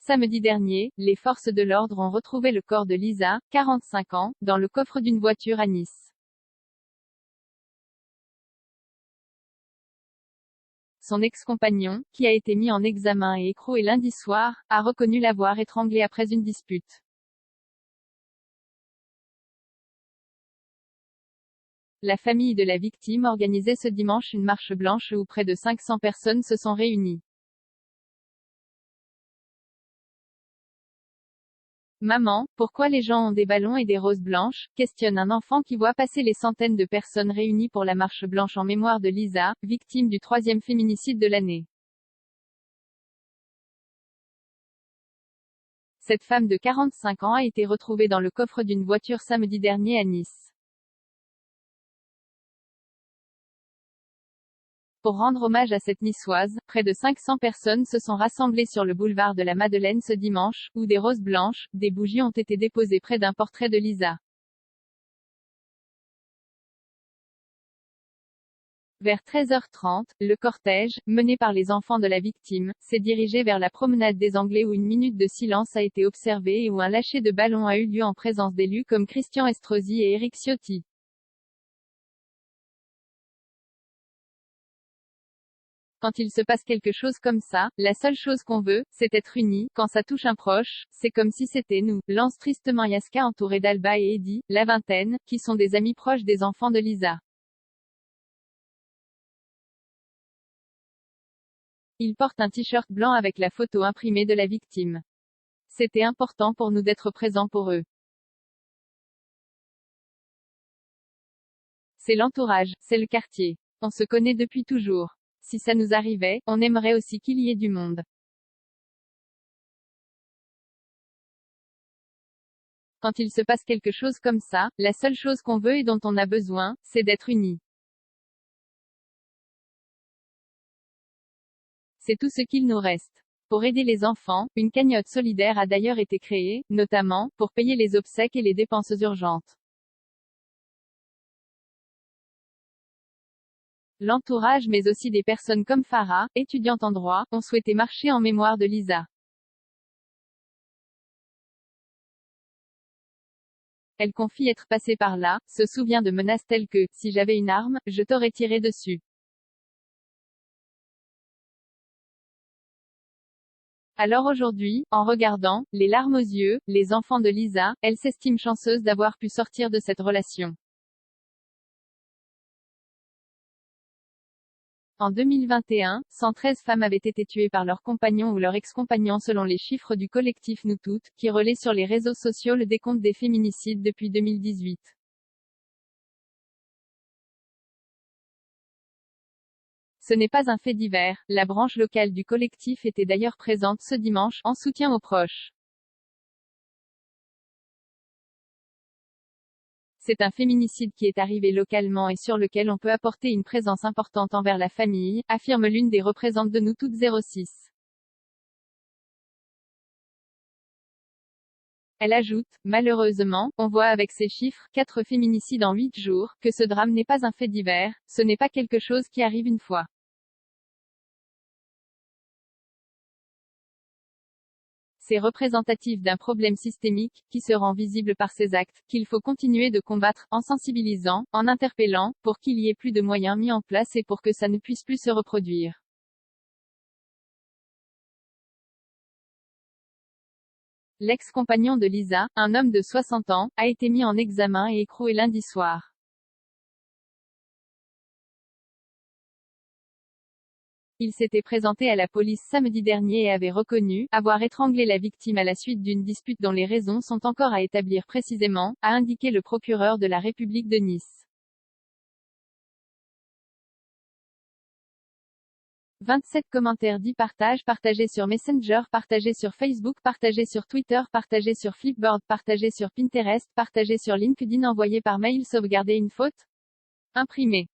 Samedi dernier, les forces de l'ordre ont retrouvé le corps de Lisa, 45 ans, dans le coffre d'une voiture à Nice. Son ex-compagnon, qui a été mis en examen et écroué lundi soir, a reconnu l'avoir étranglée après une dispute. La famille de la victime organisait ce dimanche une marche blanche où près de 500 personnes se sont réunies. Maman, pourquoi les gens ont des ballons et des roses blanches? Questionne un enfant qui voit passer les centaines de personnes réunies pour la marche blanche en mémoire de Lisa, victime du 3e féminicide de l'année. Cette femme de 45 ans a été retrouvée dans le coffre d'une voiture samedi dernier à Nice. Pour rendre hommage à cette niçoise, près de 500 personnes se sont rassemblées sur le boulevard de la Madeleine ce dimanche, où des roses blanches, des bougies ont été déposées près d'un portrait de Lisa. Vers 13h30, le cortège, mené par les enfants de la victime, s'est dirigé vers la promenade des Anglais où une minute de silence a été observée et où un lâcher de ballons a eu lieu en présence d'élus comme Christian Estrosi et Éric Ciotti. Quand il se passe quelque chose comme ça, la seule chose qu'on veut, c'est être unis. Quand ça touche un proche, c'est comme si c'était nous, lance tristement Yaska entouré d'Alba et Eddy, la vingtaine, qui sont des amis proches des enfants de Lisa. Il porte un t-shirt blanc avec la photo imprimée de la victime. C'était important pour nous d'être présents pour eux. C'est l'entourage, c'est le quartier. On se connaît depuis toujours. Si ça nous arrivait, on aimerait aussi qu'il y ait du monde. Quand il se passe quelque chose comme ça, la seule chose qu'on veut et dont on a besoin, c'est d'être unis. C'est tout ce qu'il nous reste. Pour aider les enfants, une cagnotte solidaire a d'ailleurs été créée, notamment, pour payer les obsèques et les dépenses urgentes. L'entourage mais aussi des personnes comme Farah, étudiante en droit, ont souhaité marcher en mémoire de Lisa. Elle confie être passée par là, se souvient de menaces telles que « si j'avais une arme, je t'aurais tiré dessus ». Alors aujourd'hui, en regardant, les larmes aux yeux, les enfants de Lisa, elle s'estime chanceuse d'avoir pu sortir de cette relation. En 2021, 113 femmes avaient été tuées par leurs compagnons ou leurs ex-compagnons selon les chiffres du collectif Nous Toutes, qui relaie sur les réseaux sociaux le décompte des féminicides depuis 2018. Ce n'est pas un fait divers, la branche locale du collectif était d'ailleurs présente ce dimanche, en soutien aux proches. C'est un féminicide qui est arrivé localement et sur lequel on peut apporter une présence importante envers la famille, affirme l'une des représentantes de Nous Toutes 06. Elle ajoute, malheureusement, on voit avec ces chiffres, 4 féminicides en 8 jours, que ce drame n'est pas un fait divers, ce n'est pas quelque chose qui arrive une fois. C'est représentatif d'un problème systémique, qui se rend visible par ces actes, qu'il faut continuer de combattre, en sensibilisant, en interpellant, pour qu'il y ait plus de moyens mis en place et pour que ça ne puisse plus se reproduire. L'ex-compagnon de Lisa, un homme de 60 ans, a été mis en examen et écroué lundi soir. Il s'était présenté à la police samedi dernier et avait reconnu avoir étranglé la victime à la suite d'une dispute dont les raisons sont encore à établir précisément, a indiqué le procureur de la République de Nice. 27 commentaires 10 partages partagés sur Messenger, partagés sur Facebook, partagés sur Twitter, partagés sur Flipboard, partagés sur Pinterest, partagés sur LinkedIn, envoyés par mail, sauvegarder une faute, imprimé.